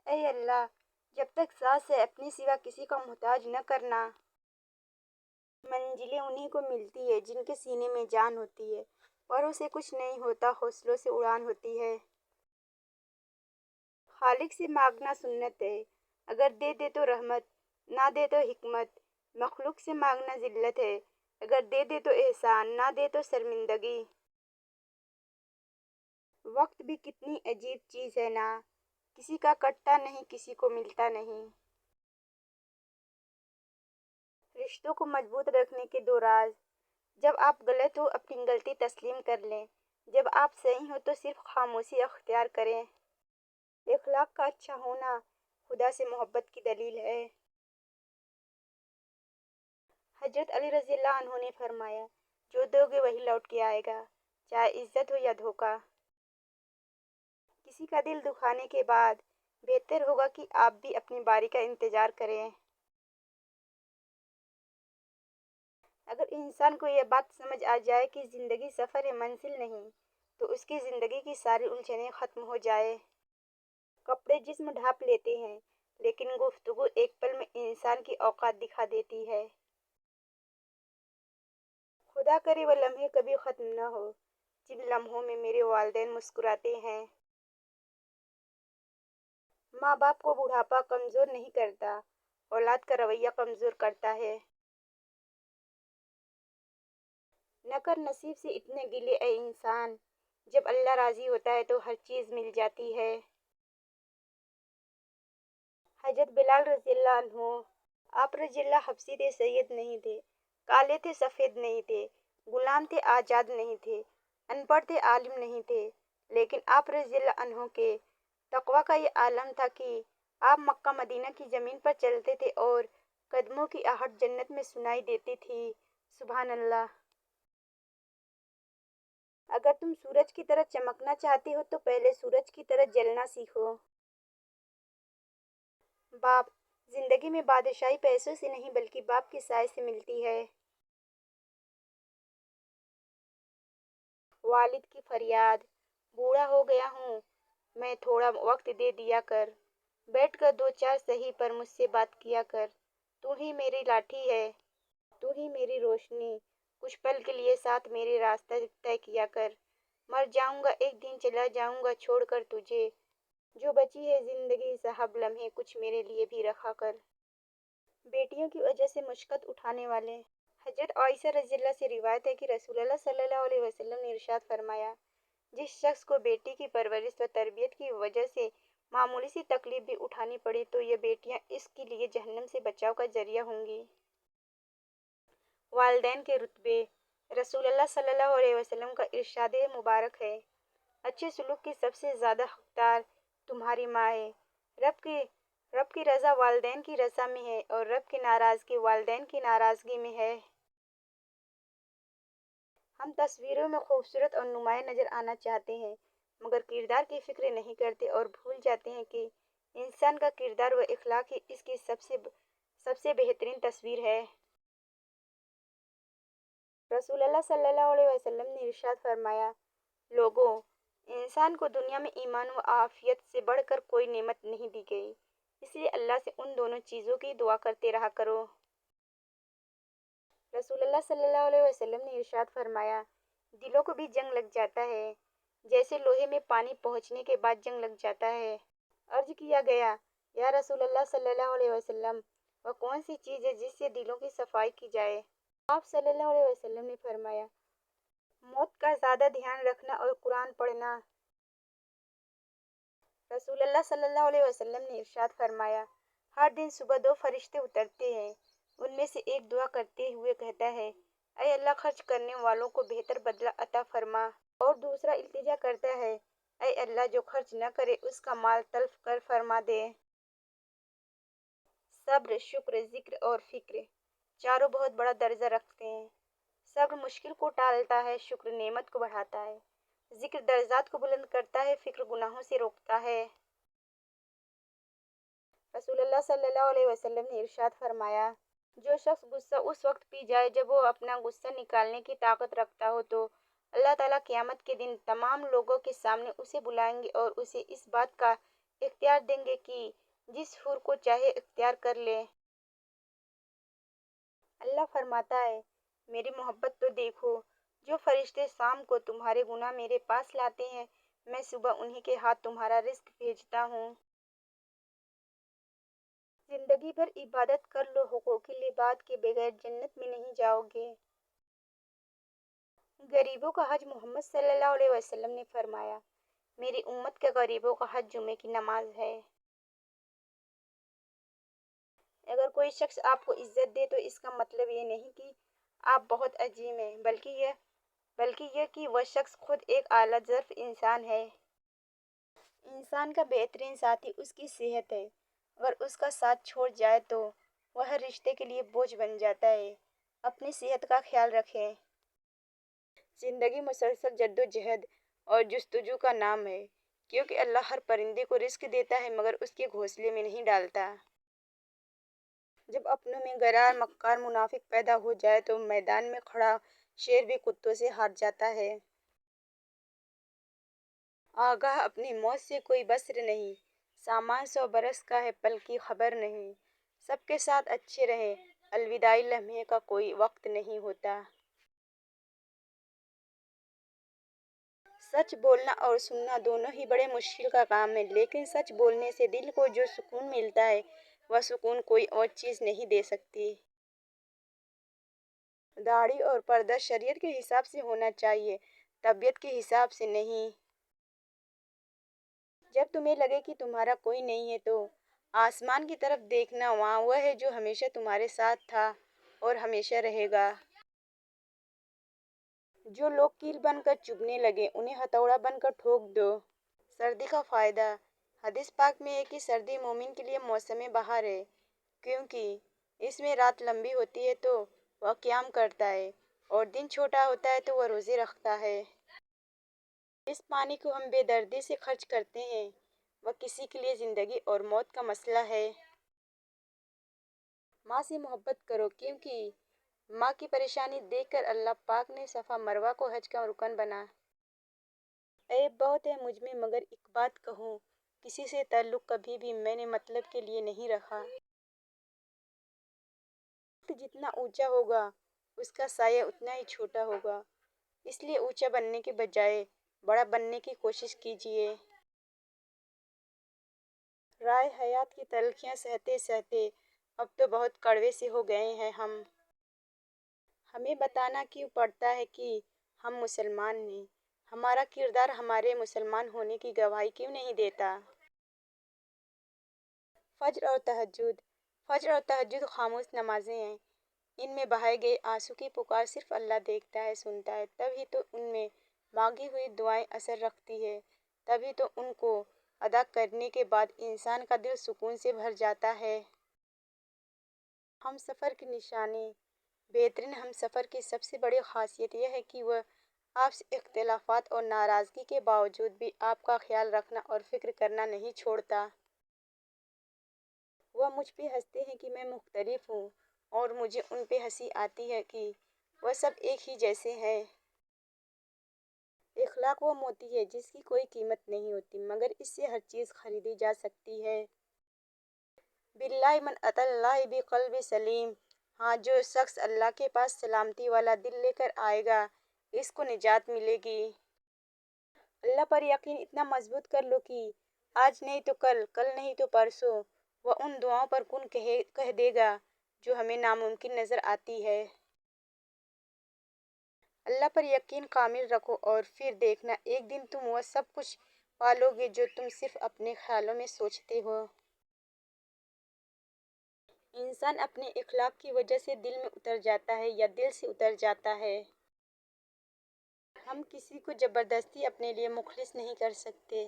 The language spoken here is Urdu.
اے اللہ، جب تک سانس ہے اپنے سوا کسی کا محتاج نہ کرنا۔ منزلیں انہیں کو ملتی ہے جن کے سینے میں جان ہوتی ہے، پروں سے کچھ نہیں ہوتا، حوصلوں سے اڑان ہوتی ہے۔ خالق سے مانگنا سنت ہے، اگر دے دے تو رحمت، نہ دے تو حکمت۔ مخلوق سے مانگنا ذلت ہے، اگر دے دے تو احسان، نہ دے تو شرمندگی۔ وقت بھی کتنی عجیب چیز ہے نا، کسی کا کٹتا نہیں، کسی کو ملتا نہیں۔ رشتوں کو مضبوط رکھنے کے دو راز: جب آپ غلط ہو اپنی غلطی تسلیم کر لیں، جب آپ صحیح ہو تو صرف خاموشی اختیار کریں۔ اخلاق کا اچھا ہونا خدا سے محبت کی دلیل ہے۔ حضرت علی رضی اللہ عنہ نے فرمایا، جو دو گے وہی لوٹ کے آئے گا، چاہے عزت ہو یا دھوکہ۔ کسی کا دل دکھانے کے بعد بہتر ہوگا کہ آپ بھی اپنی باری کا انتظار کریں۔ اگر انسان کو یہ بات سمجھ آ جائے کہ زندگی سفر ہے، منزل نہیں، تو اس کی زندگی کی ساری الجھنیں ختم ہو جائے۔ کپڑے جسم ڈھانپ لیتے ہیں، لیکن گفتگو ایک پل میں انسان کی اوقات دکھا دیتی ہے۔ خدا کرے وہ لمحے کبھی ختم نہ ہو جن لمحوں میں میرے والدین مسکراتے ہیں۔ ماں باپ کو بڑھاپا کمزور نہیں کرتا، اولاد کا رویہ کمزور کرتا ہے۔ نہ کر نصیب سے اتنے گلے اے انسان، جب اللہ راضی ہوتا ہے تو ہر چیز مل جاتی ہے۔ حضرت بلال رضی اللہ عنہ، آپ رضی اللہ حبشی تھے، سید نہیں تھے، کالے تھے سفید نہیں تھے، غلام تھے آزاد نہیں تھے، ان پڑھ تھے عالم نہیں تھے، لیکن آپ رضی اللہ عنہ کے تقویٰ کا یہ عالم تھا کہ آپ مکہ مدینہ کی زمین پر چلتے تھے اور قدموں کی آہٹ جنت میں سنائی دیتی تھی۔ سبحان اللہ۔ اگر تم سورج کی طرح چمکنا چاہتے ہو تو پہلے سورج کی طرح جلنا سیکھو۔ باپ، زندگی میں بادشاہی پیسوں سے نہیں بلکہ باپ کے سائے سے ملتی ہے۔ والد کی فریاد، بوڑھا ہو گیا ہوں میں، تھوڑا وقت دے دیا کر، بیٹھ کر دو چار صحیح پر مجھ سے بات کیا کر، تو ہی میری لاٹھی ہے، تو ہی میری روشنی، کچھ پل کے لیے ساتھ میرے راستہ طے کیا کر، مر جاؤں گا ایک دن، چلا جاؤں گا چھوڑ کر تجھے، جو بچی ہے زندگی صاحب لمحے کچھ میرے لیے بھی رکھا کر۔ بیٹیوں کی وجہ سے مشقت اٹھانے والے: حضرت عائشہ رضی اللہ سے روایت ہے کہ رسول اللہ صلی اللہ علیہ وسلم نے ارشاد فرمایا، جس شخص کو بیٹی کی پرورش و تربیت کی وجہ سے معمولی سی تکلیف بھی اٹھانی پڑی تو یہ بیٹیاں اس کے لیے جہنم سے بچاؤ کا ذریعہ ہوں گی۔ والدین کے رتبے: رسول اللہ صلی اللہ علیہ وسلم کا ارشاد مبارک ہے، اچھے سلوک کی سب سے زیادہ حقدار تمہاری ماں ہے۔ رب کی رضا والدین کی رضا میں ہے اور رب کی ناراضگی والدین کی ناراضگی میں ہے۔ ہم تصویروں میں خوبصورت اور نمایاں نظر آنا چاہتے ہیں، مگر کردار کی فکر نہیں کرتے اور بھول جاتے ہیں کہ انسان کا کردار و اخلاق ہی اس کی سب سے بہترین تصویر ہے۔ رسول اللہ صلی اللہ علیہ وسلم نے ارشاد فرمایا، لوگوں، انسان کو دنیا میں ایمان و عافیت سے بڑھ کر کوئی نعمت نہیں دی گئی، اس لیے اللہ سے ان دونوں چیزوں کی دعا کرتے رہا کرو۔ رسول اللہ صلی اللہ علیہ وسلم نے ارشاد فرمایا، دلوں کو بھی جنگ لگ جاتا ہے جیسے لوہے میں پانی پہنچنے کے بعد جنگ لگ جاتا ہے۔ عرض کیا گیا، یا رسول اللہ صلی اللہ علیہ وسلم، وہ کون سی چیز ہے جس سے دلوں کی صفائی کی جائے؟ آپ صلی اللہ علیہ وسلم نے فرمایا، موت کا زیادہ دھیان رکھنا اور قرآن پڑھنا۔ رسول اللہ صلی اللہ علیہ وسلم نے ارشاد فرمایا، ہر دن صبح دو فرشتے اترتے ہیں، ان میں سے ایک دعا کرتے ہوئے کہتا ہے، اے اللہ خرچ کرنے والوں کو بہتر بدلہ عطا فرما، اور دوسرا التجا کرتا ہے، اے اللہ جو خرچ نہ کرے اس کا مال تلف کر فرما دے۔ صبر، شکر، ذکر اور فکر چاروں بہت بڑا درجہ رکھتے ہیں۔ صبر مشکل کو ٹالتا ہے، شکر نعمت کو بڑھاتا ہے، ذکر درجات کو بلند کرتا ہے، فکر گناہوں سے روکتا ہے۔ رسول اللہ صلی اللہ علیہ وسلم نے ارشاد فرمایا، جو شخص غصہ اس وقت پی جائے جب وہ اپنا غصہ نکالنے کی طاقت رکھتا ہو تو اللہ تعالیٰ قیامت کے دن تمام لوگوں کے سامنے اسے بلائیں گے اور اسے اس بات کا اختیار دیں گے کہ جس حور کو چاہے اختیار کر لے۔ اللہ فرماتا ہے، میری محبت تو دیکھو، جو فرشتے شام کو تمہارے گناہ میرے پاس لاتے ہیں، میں صبح انہی کے ہاتھ تمہارا رزق بھیجتا ہوں۔ زندگی بھر عبادت کر لو، حقوق العباد کے بغیر جنت میں نہیں جاؤ گے۔ غریبوں کا حج محمد صلی اللہ علیہ وسلم نے فرمایا، میری امت کے غریبوں کا حج جمعے کی نماز ہے۔ اگر کوئی شخص آپ کو عزت دے تو اس کا مطلب یہ نہیں کہ آپ بہت عظیم ہیں، بلکہ یہ کہ وہ شخص خود ایک اعلیٰ ظرف انسان ہے۔ انسان کا بہترین ساتھی اس کی صحت ہے، اگر اس کا ساتھ چھوڑ جائے تو وہ ہر رشتے کے لیے بوجھ بن جاتا ہے۔ اپنی صحت کا خیال رکھیں۔ زندگی مسلسل جدوجہد اور جستجو کا نام ہے، کیونکہ اللہ ہر پرندے کو رزق دیتا ہے مگر اس کے گھونسلے میں نہیں ڈالتا۔ جب اپنوں میں غرار مکار منافق پیدا ہو جائے تو میدان میں کھڑا شیر بھی کتوں سے ہار جاتا ہے۔ آگاہ اپنی موت سے کوئی بصر نہیں، سامان 100 برس کا ہے پل کی خبر نہیں۔ سب کے ساتھ اچھے رہیں، الوداعی لمحے کا کوئی وقت نہیں ہوتا۔ سچ بولنا اور سننا دونوں ہی بڑے مشکل کا کام ہے، لیکن سچ بولنے سے دل کو جو سکون ملتا ہے وہ سکون کوئی اور چیز نہیں دے سکتی۔ داڑھی اور پردہ شریعت کے حساب سے ہونا چاہیے، طبیعت کے حساب سے نہیں۔ جب تمہیں لگے کہ تمہارا کوئی نہیں ہے تو آسمان کی طرف دیکھنا، وہاں وہ ہے جو ہمیشہ تمہارے ساتھ تھا اور ہمیشہ رہے گا۔ جو لوگ کیل بن کر چبھنے لگے انہیں ہتھوڑا بن کر ٹھوک دو۔ سردی کا فائدہ، حدیث پاک میں ہے کہ سردی مومن کے لیے موسم بہار ہے، کیونکہ اس میں رات لمبی ہوتی ہے تو وہ قیام کرتا ہے اور دن چھوٹا ہوتا ہے تو وہ روزے رکھتا ہے۔ جس پانی کو ہم بے دردی سے خرچ کرتے ہیں وہ کسی کے لیے زندگی اور موت کا مسئلہ ہے۔ ماں سے محبت کرو، کیونکہ ماں کی پریشانی دیکھ کر اللہ پاک نے صفا مروہ کو حج کا رکن بنا۔ عیب بہت ہے مجھ میں مگر ایک بات کہوں، کسی سے تعلق کبھی بھی میں نے مطلب کے لیے نہیں رکھا۔ درخت جتنا اونچا ہوگا اس کا سایہ اتنا ہی چھوٹا ہوگا، اس لیے اونچا بننے کے بجائے بڑا بننے کی کوشش کیجیے۔ رائے حیات کی تلخیاں سہتے سہتے اب تو بہت کڑوے سے ہو گئے ہیں ہم۔ ہمیں بتانا کیوں پڑتا ہے کہ ہم مسلمان ہیں؟ ہمارا کردار ہمارے مسلمان ہونے کی گواہی کیوں نہیں دیتا؟ فجر اور تہجد خاموش نمازیں ہیں، ان میں بہائے گئے آنسو کی پکار صرف اللہ دیکھتا ہے، سنتا ہے، تبھی تو ان میں مانگی ہوئی دعائیں اثر رکھتی ہے، تبھی تو ان کو ادا کرنے کے بعد انسان کا دل سکون سے بھر جاتا ہے۔ ہم سفر کی نشانی، بہترین ہم سفر کی سب سے بڑی خاصیت یہ ہے کہ وہ آپ سے اختلافات اور ناراضگی کے باوجود بھی آپ کا خیال رکھنا اور فکر کرنا نہیں چھوڑتا۔ وہ مجھ پہ ہنستے ہیں کہ میں مختلف ہوں اور مجھے ان پہ ہنسی آتی ہے کہ وہ سب ایک ہی جیسے ہیں۔ اخلاق وہ موتی ہے جس کی کوئی قیمت نہیں ہوتی مگر اس سے ہر چیز خریدی جا سکتی ہے۔ باللہ من اتی اللہ بقلب سلیم، ہاں جو شخص اللہ کے پاس سلامتی والا دل لے کر آئے گا اس کو نجات ملے گی۔ اللہ پر یقین اتنا مضبوط کر لو کہ آج نہیں تو کل، کل نہیں تو پرسوں وہ ان دعاؤں پر کن کہہ دے گا جو ہمیں ناممکن نظر آتی ہے۔ اللہ پر یقین کامل رکھو اور پھر دیکھنا ایک دن تم وہ سب کچھ پالو گے جو تم صرف اپنے خیالوں میں سوچتے ہو۔ انسان اپنے اخلاق کی وجہ سے دل میں اتر جاتا ہے یا دل سے اتر جاتا ہے۔ ہم کسی کو زبردستی اپنے لیے مخلص نہیں کر سکتے۔